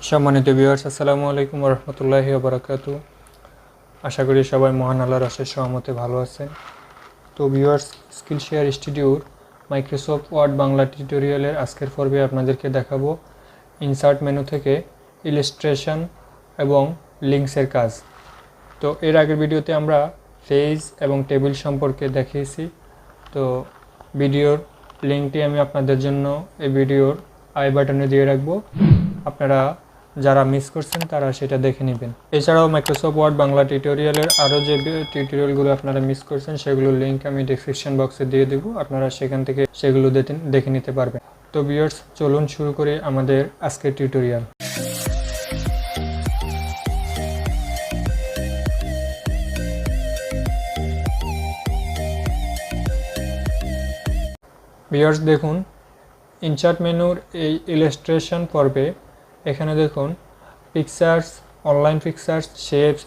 সম্মানিত ভিউয়ার্স, আসসালামু আলাইকুম ওয়া রাহমাতুল্লাহি ওয়া বারাকাতুহু। আশা করি সবাই মহান আল্লাহর অশেষ রহমতে ভালো আছেন। তো ভিউয়ার্স, স্কিল শেয়ার স্টুডিওর মাইক্রোসফট ওয়ার্ড বাংলা টিউটোরিয়ালের আজকের পর্বে আপনাদেরকে দেখাবো ইনসার্ট মেনু থেকে ইলাস্ট্রেশন এবং লিঙ্কসের কাজ। তো এর আগের ভিডিওতে আমরা পেজ এবং টেবিল সম্পর্কে দেখিয়েছি। তো ভিডিওর লিঙ্কটি আমি আপনাদের জন্য এই ভিডিওর আই বাটনে দিয়ে রাখবো, আপনারা যারা মিস করছেন তারা সেটা দেখে নেবেন। এছাড়াও মাইক্রোসফট ওয়ার্ড বাংলা টিউটোরিয়ালের আরও যে টিউটোরিয়ালগুলো আপনারা মিস করছেন সেগুলোর লিঙ্ক আমি ডেসক্রিপশন বক্সে দিয়ে দেবো, আপনারা সেখান থেকে সেগুলো দেখে নিতে পারবেন। তো ভিউয়ার্স, চলুন শুরু করি আমাদের আজকের টিউটোরিয়াল। ভিউয়ার্স দেখুন, ইনসার্ট মেনুর এই ইলাস্ট্রেশন পর্বে এখানে দেখুন pictures, online pictures, shapes,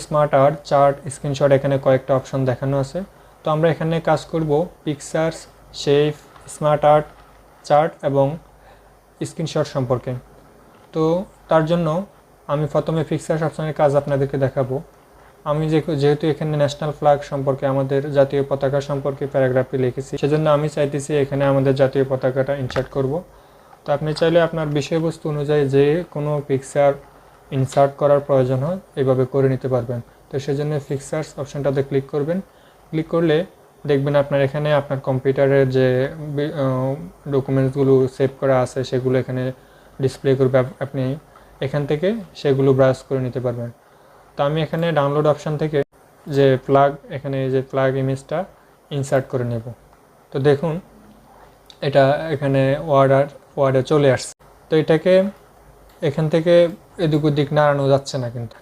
smart art, chart, screenshot, এখানে কয়েকটা অপশন দেখানো আছে। তো আমরা এখানে কাজ করব pictures, shape, smart art, chart এবং স্ক্রিনশট সম্পর্কে। তো তার জন্য আমি প্রথমে পিকচার্স অপশনের কাজ আপনাদেরকে দেখাবো। আমি যেহেতু এখানে ন্যাশনাল ফ্ল্যাগ সম্পর্কে, আমাদের জাতীয় পতাকা সম্পর্কে প্যারাগ্রাফে লিখেছি, সেজন্য আমি চাইতেছি এখানে আমাদের জাতীয় পতাকাটা ইনসার্ট করব। তো আপনি চাইলে আপনার বিষয়বস্তু অনুযায়ী যে কোনো পিকচার ইনসার্ট করার প্রয়োজন হয় এভাবে করে নিতে পারবেন। তো সেজন্য পিকচার্স অপশনটাতে ক্লিক করবেন। ক্লিক করলে দেখবেন আপনার এখানে আপনার কম্পিউটারের যে ডকুমেন্টসগুলো সেভ করা আছে সেগুলো এখানে ডিসপ্লে করবে। আপনি এখান থেকে সেগুলো ব্রাউজ করে নিতে পারবেন। তো আমি এখানে ডাউনলোড অপশান থেকে যে এখানে যে ফ্ল্যাগ ইমেজটা ইনসার্ট করে নেব। তো দেখুন এটা এখানে ওয়ার্ডে চলে আসছে। তো এটাকে এখান থেকে এদিক ওদিক নাড়ানো যাচ্ছে না, কিন্তু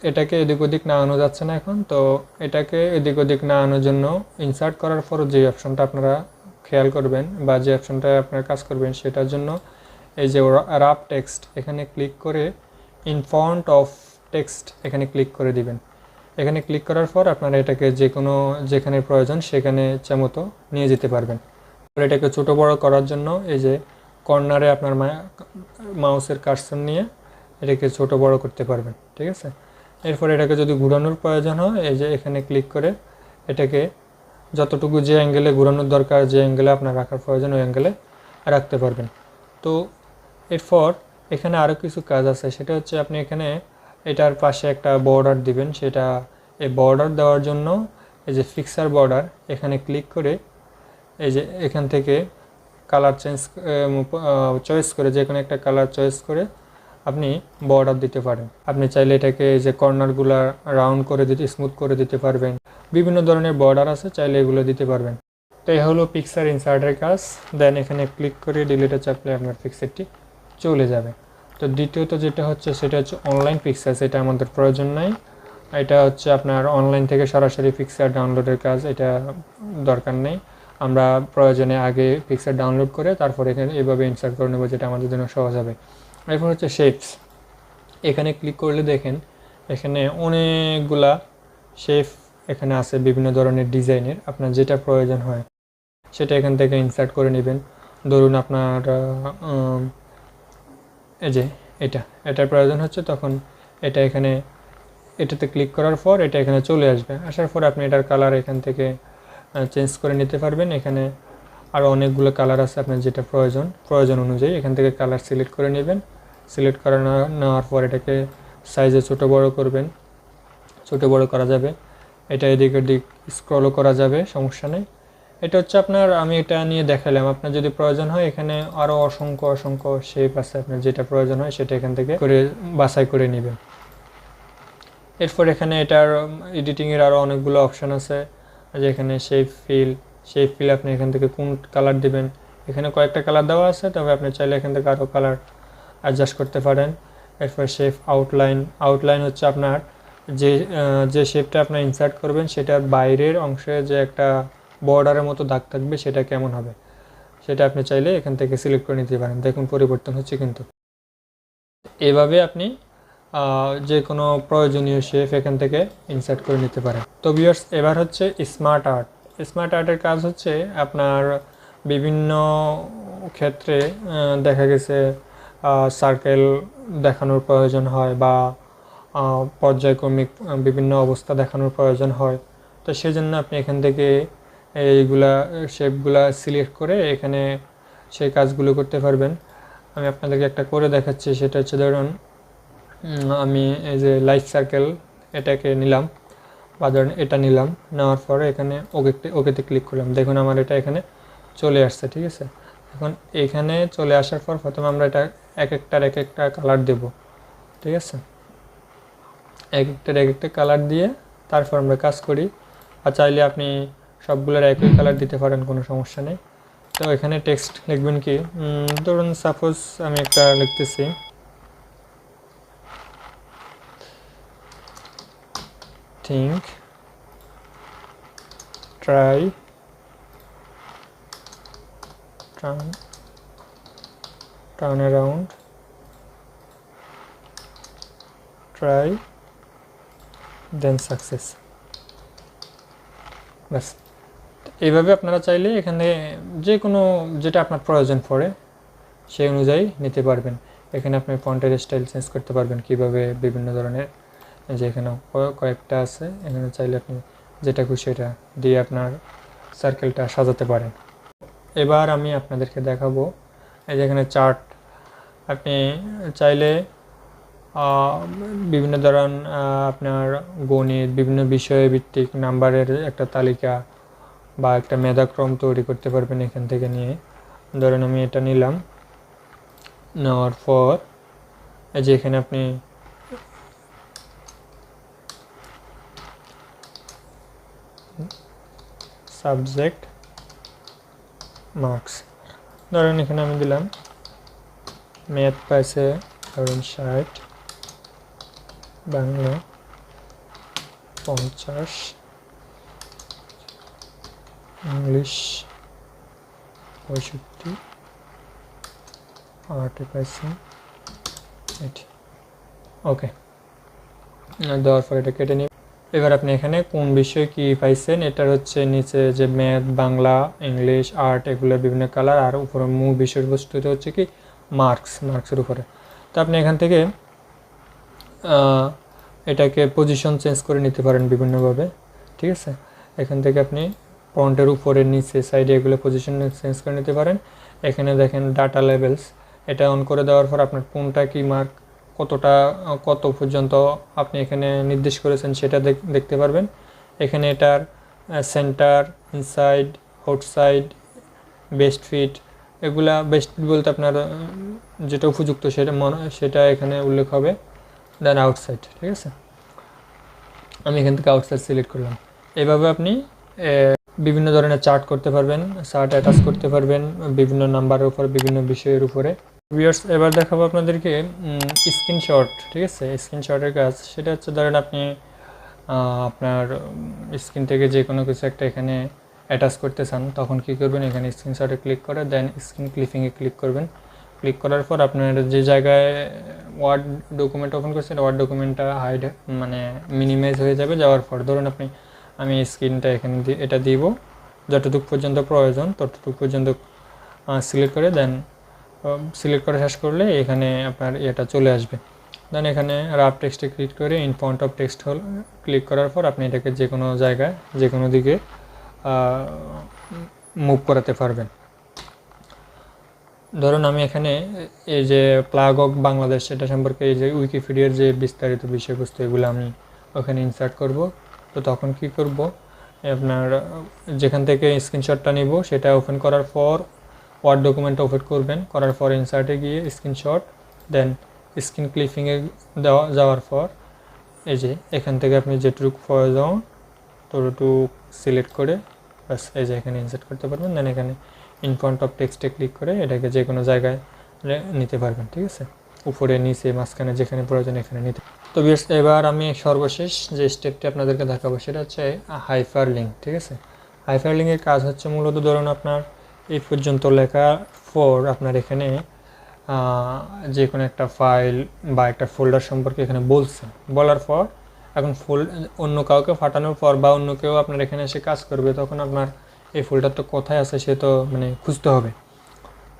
এটাকে এদিক ওদিক নাড়ানো যাচ্ছে না এখন। তো এটাকে এদিক ওদিক নাড়ানোর জন্য ইনসার্ট করার পর যে অপশনটা আপনারা খেয়াল করবেন বা যে অপশনটা আপনারা কাজ করবেন, সেটার জন্য এই যে রাফ টেক্সট এখানে ক্লিক করে ইন ফন্ট অফ টেক্সট এখানে ক্লিক করে দিবেন। এখানে ক্লিক করার পর আপনারা এটাকে যেখানে প্রয়োজন সেখানে ইচ্ছামতো নিয়ে যেতে পারবেন। এটাকে ছোট বড় করার জন্য এই যে কর্নারে আপনার মাউসের কার্সর নিয়ে এটাকে ছোট বড় করতে পারবেন, ঠিক আছে। এরপর এটাকে যদি ঘোরানোর প্রয়োজন হয়, এই যে এখানে ক্লিক করে এটাকে যতটুকু যে অ্যাঙ্গেলে ঘোরানোর দরকার, যে অ্যাঙ্গেলে আপনার রাখার প্রয়োজন ওই অ্যাঙ্গেলে রাখতে পারবেন। তো এরপর এখানে আরও কিছু কাজ আছে, সেটা হচ্ছে আপনি এখানে এটার পাশে একটা বর্ডার দিবেন। সেটা এই বর্ডার দেওয়ার জন্য এই যে ফিক্সার বর্ডার এখানে ক্লিক করে এই যে এখান থেকে কালার চয়েস করে যে কোনো একটা কালার চয়েস করে আপনি বর্ডার দিতে পারেন। আপনি চাইলে এটাকে যে কর্নারগুলো রাউন্ড করে স্মুথ করে দিতে পারবেন। বিভিন্ন ধরনের বর্ডার আছে, চাইলে এগুলো দিতে পারবেন। তো এই হলো পিকচার ইনসার্টের কাজ। দেন এখানে ক্লিক করে ডিলিটে চাপলে আপনার পিকচারটি চলে যাবে। তো দ্বিতীয়ত যেটা হচ্ছে সেটা হচ্ছে অনলাইন পিকচার, সেটা আমাদের প্রয়োজন নাই। এটা হচ্ছে আপনার অনলাইন থেকে সরাসরি পিকচার ডাউনলোডের কাজ, এটা দরকার নেই। আমরা প্রয়োজনে আগে পিকচার ডাউনলোড করে তারপর এখানে এইভাবে ইনসার্ট করে নেব, যেটা আমাদের জন্য সহজ হবে। এরপর হচ্ছে শেপস, এখানে ক্লিক করলে দেখেন এখানে অনেকগুলা শেপ এখানে আছে, বিভিন্ন ধরনের ডিজাইনের। আপনার যেটা প্রয়োজন হয় সেটা এখান থেকে ইনসার্ট করে নেবেন। ধরুন আপনার এই যে এটার প্রয়োজন হচ্ছে, তখন এটাতে ক্লিক করার পর এটা এখানে চলে আসবে। আসার পর আপনি এটার কালার এখান থেকে চেঞ্জ করে নিতে পারবেন। এখানে আরও অনেকগুলো কালার আছে, আপনার যেটা প্রয়োজন অনুযায়ী এখান থেকে কালার সিলেক্ট করে নেবেন। সিলেক্ট করে নেওয়ার পর এটাকে সাইজে ছোট বড় করবেন, ছোট বড় করা যাবে। এটা এদিক ওদিক স্ক্রলও করা যাবে, সমস্যা নেই। এটা হচ্ছে আমি এটা নিয়ে দেখালাম। আপনার যদি প্রয়োজন হয় এখানে আরও অসংখ্য শেপ আছে, আপনার যেটা প্রয়োজন হয় সেটা এখান থেকে বাছাই করে নেবেন। এরপর এখানে এটার এডিটিংয়ের আরও অনেকগুলো অপশান আছে, যেখানে শেপ ফিল আপনি এখান থেকে কোন কালার দিবেন, এখানে কয়েকটা কালার দেওয়া আছে, তবে আপনি চাইলে এখান থেকে আরও কালার অ্যাডজাস্ট করতে পারেন। এরপর শেপ আউটলাইন হচ্ছে আপনার যে শেপটা আপনার ইনসার্ট করবেন সেটার বাইরের অংশে যে একটা বর্ডারের মতো দাগ থাকবে সেটা কেমন হবে, সেটা আপনি চাইলে এখান থেকে সিলেক্ট করে নিতে পারেন। দেখুন পরিবর্তন হচ্ছে, কিন্তু এভাবে আপনি যে কোনো প্রয়োজনীয় শেপ এখান থেকে ইনসার্ট করে নিতে পারেন। তো ভিউয়ার্স, এবার হচ্ছে স্মার্ট আর্টের কাজ হচ্ছে আপনার বিভিন্ন ক্ষেত্রে দেখা গেছে সার্কেল দেখানোর প্রয়োজন হয় বা পর্যায়ক্রমিক বিভিন্ন অবস্থা দেখানোর প্রয়োজন হয়, তো সেজন্য আপনি এখান থেকে এইগুলা শেপগুলা সিলেক্ট করে এখানে সেই কাজগুলো করতে পারবেন। আমি আপনাদেরকে একটা করে দেখাচ্ছি, সেটা হচ্ছে ধরুন আমি এই যে লাইফ সার্কেল এটাকে নিলাম বা ধরুন এটা নিলাম, নেওয়ার পরে এখানে ওকেতে ক্লিক করলাম, দেখুন আমার এটা এখানে চলে আসছে। ঠিক আছে, এখন এখানে চলে আসার পর প্রথমে আমরা এটা এক একটা কালার দেব। ঠিক আছে, এক একটা কালার দিয়ে তারপর আমরা কাজ করি। আর চাইলে আপনি সবগুলোর একই কালার দিতে পারেন, কোনো সমস্যা নেই। তো এখানে টেক্সট লিখবেন কি, ধরুন সাপোজ আমি একটা লিখতেছি think, try, turn around, try, then success। ব্যাস, এইভাবে আপনারা চাইলে এখানে যে কোনো যেটা আপনার প্রয়োজন পড়ে সেই অনুযায়ী নিতে পারবেন। এখানে আপনি ফন্টের স্টাইল চেঞ্জ করতে পারবেন কিভাবে, বিভিন্ন ধরনের, যে এখানে কয়েকটা আছে, এখানে চাইলে আপনি যেটা খুশি সেটা দিয়ে আপনার সার্কেলটা সাজাতে পারেন। এবার আমি আপনাদেরকে দেখাবো এই যে এখানে চার্ট। আপনি চাইলে বিভিন্ন ধরন আপনার গণিত, বিভিন্ন বিষয় ভিত্তিক নাম্বারের একটা তালিকা বা একটা মেধাক্রম তৈরি করতে পারবেন এখান থেকে নিয়ে। ধরেন আমি এটা নিলাম, নেওয়ার পর এই যে এখানে আপনি সাবজেক্ট মার্কস, ধরেন এখানে আমি দিলাম ম্যাথ পাইছে ধরেন 60, বাংলা 50, ইংলিশ 65, আর্টে পাইছে 80। ওকে, দেওয়ার পর এটা কেটে নিই। এবার আপনি এখানে কোন বিষয়ে কি পাইছেন, এটার হচ্ছে নিচে যে ম্যাথ, বাংলা, ইংলিশ, আর্ট এগুলো বিভিন্ন কালার, আর উপরে মূল বিষয়বস্তুটা হচ্ছে কি মার্কসের উপরে। তো আপনি এখান থেকে এটাকে পজিশন চেঞ্জ করে নিতে পারেন বিভিন্নভাবে। ঠিক আছে, এখান থেকে আপনি ফন্টের উপরে নিচে সাইডে এগুলো পজিশন চেঞ্জ করে নিতে পারেন। এখানে দেখেন ডাটা লেভেলস, এটা অন করে দেওয়ার পর আপনার কোনটা কি মার্ক, কত পর্যন্ত আপনি এখানে নির্দেশ করেছেন সেটা দেখতে পারবেন। এখানে এটার center, inside, outside, best fit, এগুলা বেস্ট ফিট বলতে আপনার যেটা উপযুক্ত সেটা এখানে উল্লেখ হবে। Then outside. ঠিক আছে, আমি এখান থেকে আউটসাইড সিলেক্ট করলাম। এভাবে আপনি বিভিন্ন ধরনের চার্ট করতে পারবেন, চার্ট অ্যাটাচ করতে পারবেন বিভিন্ন নাম্বারের উপর, বিভিন্ন বিষয়ের উপরে। ভিউয়ার্স, এবার দেখাবো আপনাদেরকে স্ক্রিনশট। ঠিক আছে, স্ক্রিনশটের কাজ সেটা হচ্ছে ধরেন আপনি আপনার স্ক্রিন থেকে যে কোনো কিছু একটা এখানে অ্যাটাচ করতে চান, তখন কি করবেন, এখানে স্ক্রিনশটে ক্লিক করে দেন স্ক্রিন ক্লিপিংয়ে ক্লিক করবেন। ক্লিক করার পর আপনার যে জায়গায় ওয়ার্ড ডকুমেন্ট ওপেন করছেন, ওয়ার্ড ডকুমেন্টটা হাইড মানে মিনিমাইজ হয়ে যাবে। যাওয়ার পর ধরুন আমি স্ক্রিনটা এখানে এটা দিব, যতটুকু পর্যন্ত প্রয়োজন ততটুকু পর্যন্ত সিলেক্ট করে দেন সিলেক্ট করা শেষ করলে এখানে আপনার এটা চলে আসবে। দেন এখানে রাফ টেক্সটে ক্লিক করে in font of text click করার পর আপনি এটাকে যে কোনো জায়গায় যে কোনো দিকে মুভ করাতে পারবেন। ধরুন আমি এখানে এই যে প্লাগ অফ বাংলাদেশ এটা সম্পর্কে এই যে উইকিপিডিয়ার যে বিস্তারিত বিষয়বস্তু এগুলো আমি ওখানে ইনসার্ট করব। তো তখন কি করব, আপনার যেখান থেকে স্ক্রিনশটটা নিব সেটা ওপেন করার পর ওয়ার্ড ডকুমেন্টটা ওপেন করবেন, করার পর ইনসার্টে গিয়ে স্ক্রিনশট, দেন স্ক্রিন ক্লিপিংয়ে যাওয়ার পর এই যে এখান থেকে আপনি যেটুকু প্রয়োজন ততটুকু সিলেক্ট করে বাস এই যে এখানে ইনসার্ট করতে পারবেন। দেন এখানে ইন ফ্রন্ট অফ টেক্সটে ক্লিক করে এটাকে যে কোনো জায়গায় নিতে পারবেন। ঠিক আছে, উপরে নিচে মাঝখানে যেখানে প্রয়োজন এখানে নিতে। তো বেশ, এবার আমি সর্বশেষ যে স্টেপটি আপনাদেরকে দেখাবো সেটা হচ্ছে হাইপার লিঙ্ক। ঠিক আছে, হাইপার লিঙ্কের কাজ হচ্ছে মূলত ধরুন আপনার এই পর্যন্ত লেখা পর আপনার এখানে যে কোনো একটা ফাইল বা একটা ফোল্ডার সম্পর্কে এখানে বলার পর এখন অন্য কাউকে পাঠানোর পর বা অন্য কেউ আপনার এখানে এসে কাজ করবে, তখন আপনার এই ফোল্ডারটা কোথায় আছে সে তো মানে খুঁজতে হবে।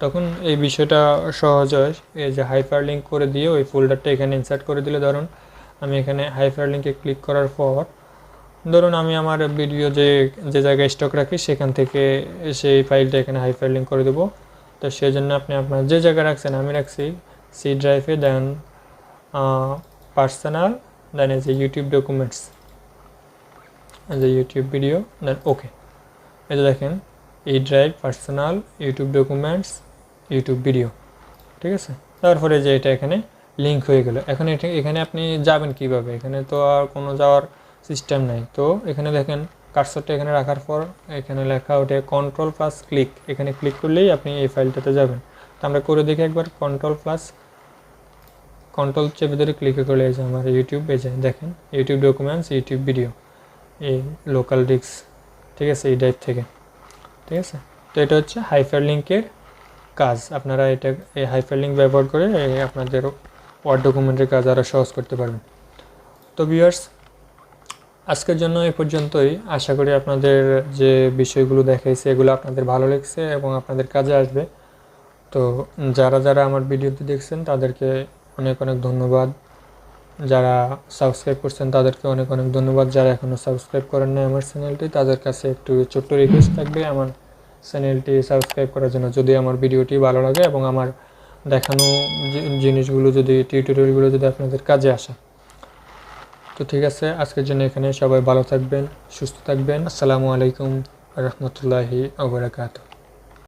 তখন এই বিষয়টা সহজ হয়। এই যে হাইপার লিঙ্ক করে দিয়ে ওই ফোল্ডারটা এখানে ইনসার্ট করে দিলে, ধরুন আমি এখানে হাইপার লিঙ্কে ক্লিক করার পর ধরুন আমি আমার ভিডিও যে যে জায়গায় স্টক রাখি সেখান থেকে সেই ফাইলটা এখানে হাইপার লিঙ্ক করে দেবো। তো সেই জন্য আপনি আপনার যে জায়গায় রাখছেন, আমি রাখছি সি ড্রাইভে, দেন পার্সোনাল, দেন এই যে ইউটিউব ডকুমেন্টস, যে ইউটিউব ভিডিও, দেন ওকে। এই যে দেখেন এই drive, personal, YouTube documents, YouTube video, ঠিক আছে। তারপরে যে এটা এখানে লিঙ্ক হয়ে গেল। এখন এখানে আপনি যাবেন কিভাবে? এখানে তো আর কোনো যাওয়ার সিস্টেম নাই। তো এখানে দেখেন কার্সরটা এখানে রাখার পর এখানে লেখা ওঠে Ctrl+ক্লিক, এখানে ক্লিক করলেই আপনি এই ফাইলটাতে যাবেন। তো আমরা করে দেখি একবার। কন্ট্রোল চেপে ধরে ক্লিক করলে এই যে আমার ইউটিউব, এই যে দেখেন ইউটিউব ডকুমেন্টস, ইউটিউব ভিডিও, এই লোকাল ডিস্ক, ঠিক আছে, এই ড্রাইভ থেকে, ঠিক আছে। তো এটা হচ্ছে হাইপার লিঙ্কের কাজ। আপনারা এটা এই হাইপার লিঙ্ক ব্যবহার করে আপনাদের ওয়ার্ড ডকুমেন্টের কাজ আরও সহজ করতে পারবেন। তো ভিউয়ার্স, আজকের জন্য এই পর্যন্তই। আশা করি আপনাদের যে বিষয়গুলো দেখাইছে এগুলো আপনাদের ভালো লেগেছে এবং আপনাদের কাজে আসবে। তো যারা যারা আমার ভিডিওটি দেখছেন তাদেরকে অনেক অনেক ধন্যবাদ। যারা সাবস্ক্রাইব করছেন তাদেরকে অনেক অনেক ধন্যবাদ। যারা এখনও সাবস্ক্রাইব করেন না আমার চ্যানেলটি, তাদের কাছে একটু ছোট্ট রিকোয়েস্ট থাকবে আমার চ্যানেলটি সাবস্ক্রাইব করার জন্য, যদি আমার ভিডিওটি ভালো লাগে এবং আমার দেখানো জিনিসগুলো যদি, টিউটোরিয়ালগুলো যদি আপনাদের কাজে আসে। তো ঠিক আছে, আজকের জন্য এখানে। সবাই ভালো থাকবেন, সুস্থ থাকবেন। আসসালামু আলাইকুম রহমতুল্লাহি ওয়া বারাকাতুহু।